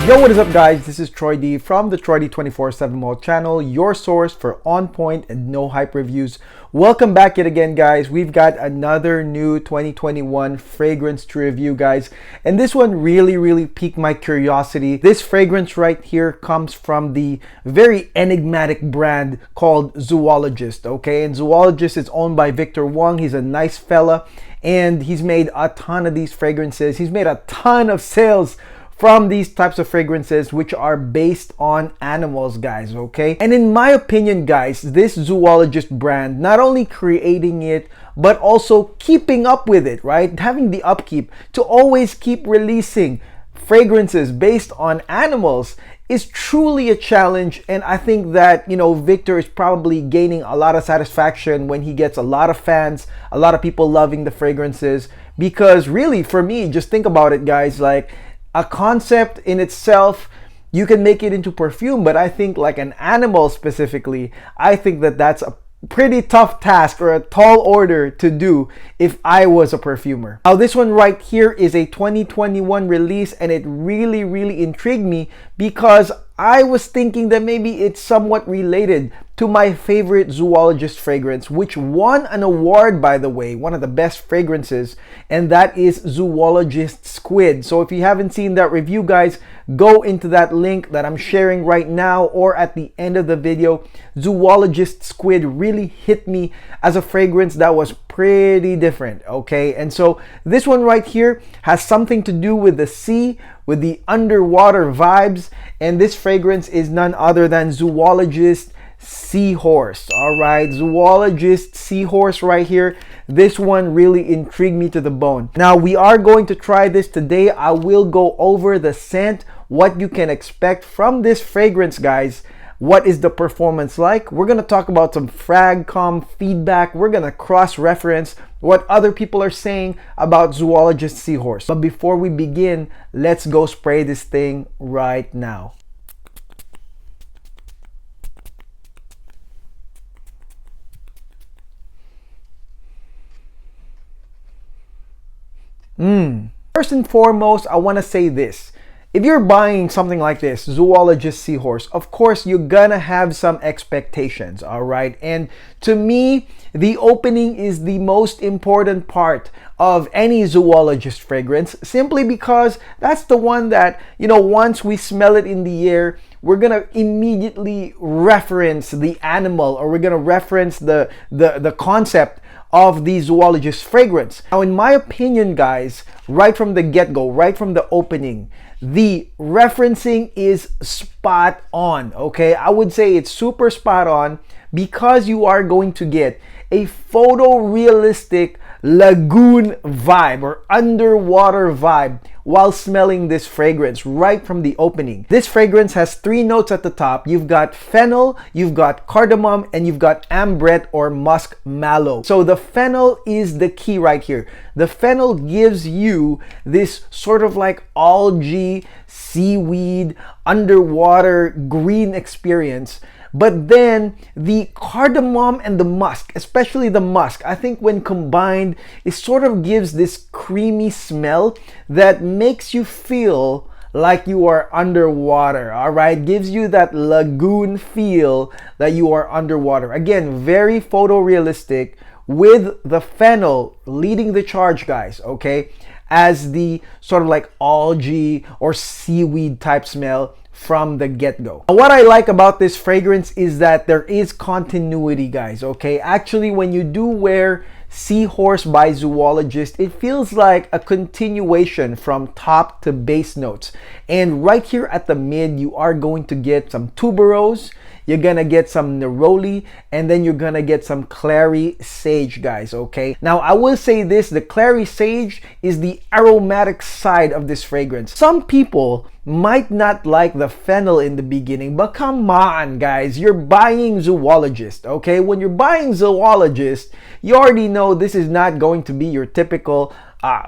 Yo, what is up guys? This is Troy D from the Troy D 24/7 Mall channel, your source for on point and no hype reviews. Welcome back yet again guys. We've got another new 2021 fragrance to review guys. And this one really piqued my curiosity. This fragrance right here comes from the very enigmatic brand called Zoologist, okay? And Zoologist is owned by Victor Wong. He's a nice fella and he's made a ton of these fragrances. He's made a ton of sales from these types of fragrances which are based on animals guys, okay? And in my opinion guys, this Zoologist brand, not only creating it but also keeping up with it, right? Having the upkeep to always keep releasing fragrances based on animals is truly a challenge. And I think that, you know, Victor is probably gaining a lot of satisfaction when he gets a lot of fans, a lot of people loving the fragrances. Because really, for me, just think about it guys, like a concept in itself, you can make it into perfume, but I think like an animal specifically, I think that that's a pretty tough task or a tall order to do if I was a perfumer. Now this one right here is a 2021 release and it really intrigued me because I was thinking that maybe it's somewhat related to my favorite Zoologist fragrance, which won an award, by the way, one of the best fragrances, and that is Zoologist Squid. So if you haven't seen that review, guys, go into that link that I'm sharing right now or at the end of the video. Zoologist Squid really hit me as a fragrance that was pretty different, okay? And so this one right here has something to do with the sea, with the underwater vibes, and this fragrance is none other than Zoologist Seahorse. All right, Zoologist Seahorse right here. This one really intrigued me to the bone. Now we are going to try this today. I will go over the scent, what you can expect from this fragrance guys. What is the performance like? We're going to talk about some Fragcomm feedback. We're going to cross-reference what other people are saying about Zoologist Seahorse. But before we begin, let's go spray this thing right now. First and foremost, I want to say this. If you're buying something like this, Zoologist Seahorse, of course, you're gonna have some expectations, all right? And to me, the opening is the most important part of any Zoologist fragrance, simply because that's the one that, you know, once we smell it in the air, we're gonna immediately reference the animal, or we're gonna reference the concept of the Zoologist fragrance. Now, in my opinion, guys, right from the get-go, right from the opening, the referencing is spot on, okay? I would say it's super spot on because you are going to get a photorealistic lagoon vibe or underwater vibe while smelling this fragrance right from the opening. This fragrance has 3 notes at the top. You've got fennel, you've got cardamom, and you've got ambrette or musk mallow. So the fennel is the key right here. The fennel gives you this sort of like algae, seaweed, underwater green experience. But then the cardamom and the musk, especially the musk, I think when combined, it sort of gives this creamy smell that makes you feel like you are underwater, all right? Gives you that lagoon feel that you are underwater. Again, very photorealistic with the fennel leading the charge, guys, okay? As the sort of like algae or seaweed type smell from the get-go. What I like about this fragrance is that there is continuity, guys, okay? Actually, when you do wear Seahorse by Zoologist, it feels like a continuation from top to base notes. And right here at the mid, you are going to get some Tuberose, you're gonna get some Neroli, and then you're gonna get some Clary sage, guys, okay? Now, I will say this, the Clary sage is the aromatic side of this fragrance. Some people might not like the fennel in the beginning, but come on, guys, you're buying Zoologist, okay? When you're buying Zoologist, you already know this is not going to be your typical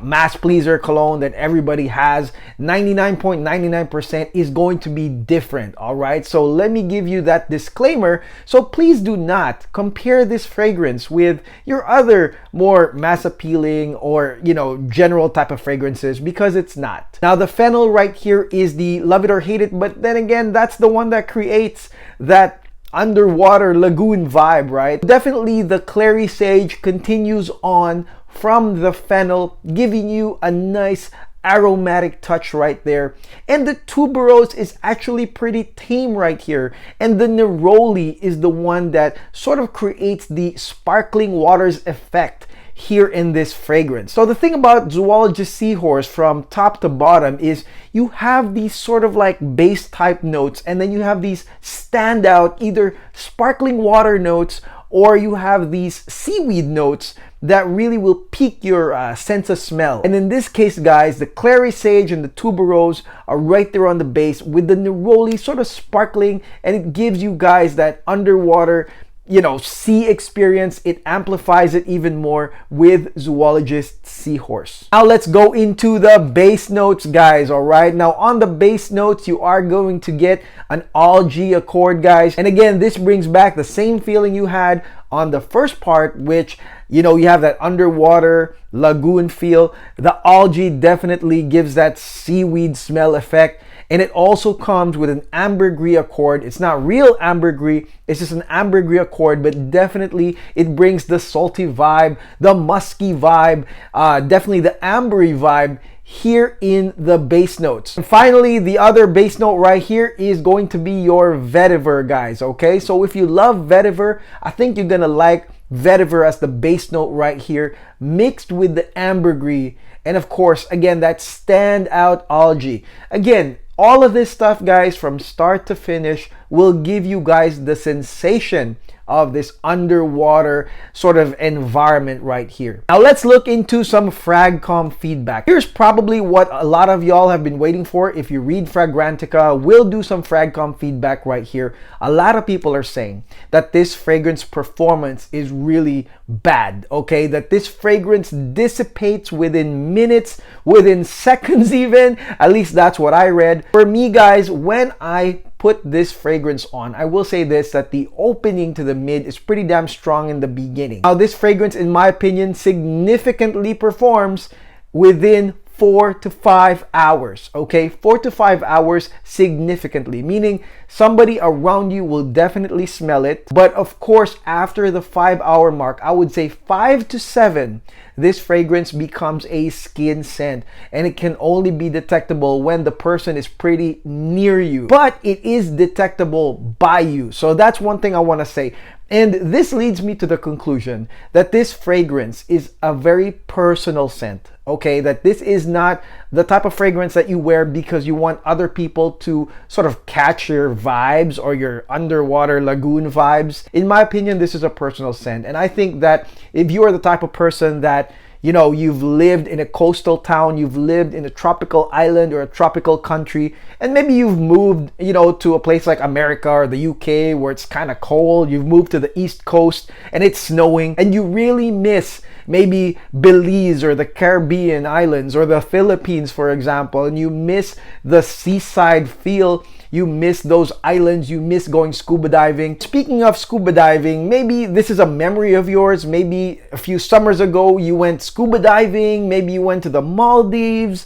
mass pleaser cologne that everybody has. 99.99% is going to be different, all right? So let me give you that disclaimer. So please do not compare this fragrance with your other more mass appealing or, you know, general type of fragrances, because it's not. Now the Fennel right here is the love it or hate it, but then again, that's the one that creates that underwater lagoon vibe, right? Definitely the Clary Sage continues on from the Fennel, giving you a nice aromatic touch right there. And the Tuberose is actually pretty tame right here. And the Neroli is the one that sort of creates the sparkling waters effect here in this fragrance. So the thing about Zoologist Seahorse from top to bottom is you have these sort of like base type notes, and then you have these standout either sparkling water notes, or you have these seaweed notes that really will pique your sense of smell. And in this case, guys, the Clary Sage and the Tuberose are right there on the base, with the Neroli sort of sparkling, and it gives you guys that underwater, you know, sea experience. It amplifies it even more with Zoologist Seahorse. Now let's go into the base notes, guys. All right, now on the base notes, you are going to get an algae accord, guys. And again, this brings back the same feeling you had on the first part, which, you know, you have that underwater lagoon feel. The algae definitely gives that seaweed smell effect. And it also comes with an ambergris accord. It's not real ambergris, it's just an ambergris accord, but definitely it brings the salty vibe, the musky vibe, definitely the ambery vibe here in the base notes. And finally, the other base note right here is going to be your vetiver, guys, okay? So if you love vetiver, I think you're gonna like vetiver as the base note right here, mixed with the ambergris, and of course, again, that standout algae. Again, all of this stuff, guys, from start to finish will give you guys the sensation of this underwater sort of environment right here. Now let's look into some Fragcomm feedback. Here's probably what a lot of y'all have been waiting for. If you read Fragrantica, we'll do some Fragcomm feedback right here. A lot of people are saying that this fragrance performance is really bad, okay? That this fragrance dissipates within minutes, within seconds even. At least that's what I read. For me, guys, when I put this fragrance on, I will say this, that the opening to the mid is pretty damn strong in the beginning. Now this fragrance, in my opinion, significantly performs within 4 to 5 hours, okay? 4 to 5 hours significantly, meaning somebody around you will definitely smell it. But of course, after the 5-hour mark, I would say 5 to 7, this fragrance becomes a skin scent, and it can only be detectable when the person is pretty near you, but it is detectable by you. So that's one thing I want to say. And this leads me to the conclusion that this fragrance is a very personal scent, okay? That this is not the type of fragrance that you wear because you want other people to sort of catch your vibes or your underwater lagoon vibes. In my opinion, this is a personal scent. And I think that if you are the type of person that, you know, you've lived in a coastal town, you've lived in a tropical island or a tropical country, and maybe you've moved, you know, to a place like America or the UK where it's kind of cold, you've moved to the East Coast and it's snowing, and you really miss maybe Belize or the Caribbean islands or the Philippines, for example, and you miss the seaside feel, you miss those islands, you miss going scuba diving. Speaking of scuba diving, maybe this is a memory of yours. Maybe a few summers ago you went scuba diving, maybe you went to the Maldives,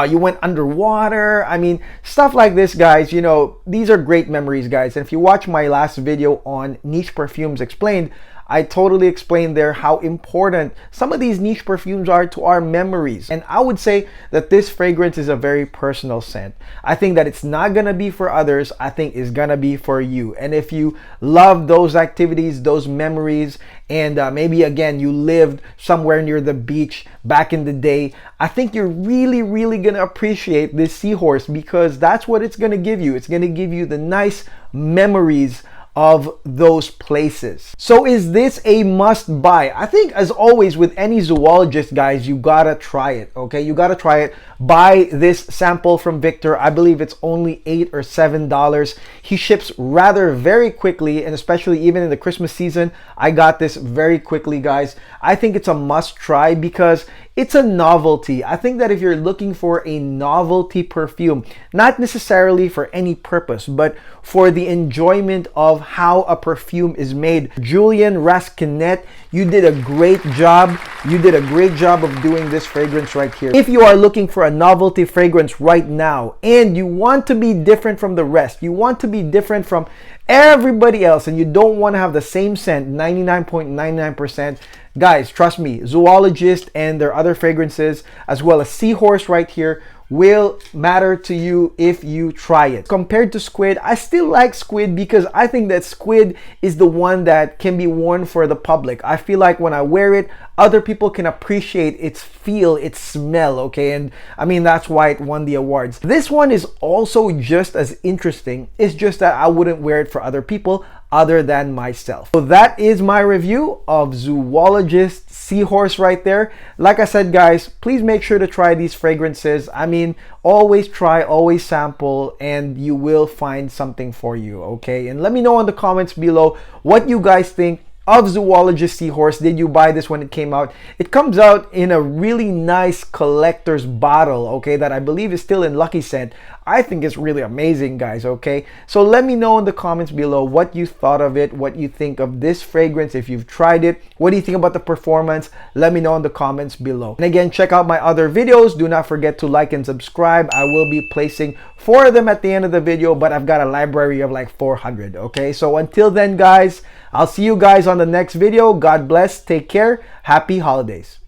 you went underwater. I mean, stuff like this, guys, you know, these are great memories, guys. And if you watch my last video on niche perfumes explained, I totally explained there how important some of these niche perfumes are to our memories. And I would say that this fragrance is a very personal scent. I think that it's not gonna be for others, I think it's gonna be for you. And if you love those activities, those memories, and maybe again, you lived somewhere near the beach back in the day, I think you're really gonna appreciate this Seahorse, because that's what it's gonna give you. It's gonna give you the nice memories of those places. So is this a must buy? I think, as always with any zoologist, guys, you gotta try it, okay? You gotta try it. Buy this sample from Victor. I believe it's only $8 or $7. He ships rather very quickly, and especially even in the Christmas season, I got this very quickly, guys. I think it's a must try because it's a novelty. I think that if you're looking for a novelty perfume, not necessarily for any purpose, but for the enjoyment of how a perfume is made, Julien Rasquinet, you did a great job. You did a great job of doing this fragrance right here. If you are looking for a novelty fragrance right now and you want to be different from the rest, you want to be different from everybody else, and you don't want to have the same scent, 99.99%, guys, trust me, Zoologist and their other fragrances, as well as Seahorse right here, will matter to you if you try it. Compared to Squid, I still like Squid because I think that Squid is the one that can be worn for the public. I feel like when I wear it, other people can appreciate its feel, its smell, okay? And I mean, that's why it won the awards. This one is also just as interesting. It's just that I wouldn't wear it for other people other than myself. So that is my review of Zoologist Seahorse right there. Like I said, guys, please make sure to try these fragrances. I mean, always try, always sample, and you will find something for you, okay? And let me know in the comments below what you guys think of Zoologist Seahorse. Did you buy this when it came out? It comes out in a really nice collector's bottle, okay, that I believe is still in Lucky Scent. I think it's really amazing, guys, okay? So let me know in the comments below what you thought of it, what you think of this fragrance, if you've tried it. What do you think about the performance? Let me know in the comments below. And again, check out my other videos. Do not forget to like and subscribe. I will be placing 4 of them at the end of the video, but I've got a library of like 400, okay? So until then, guys, I'll see you guys on the next video. God bless. Take care. Happy holidays.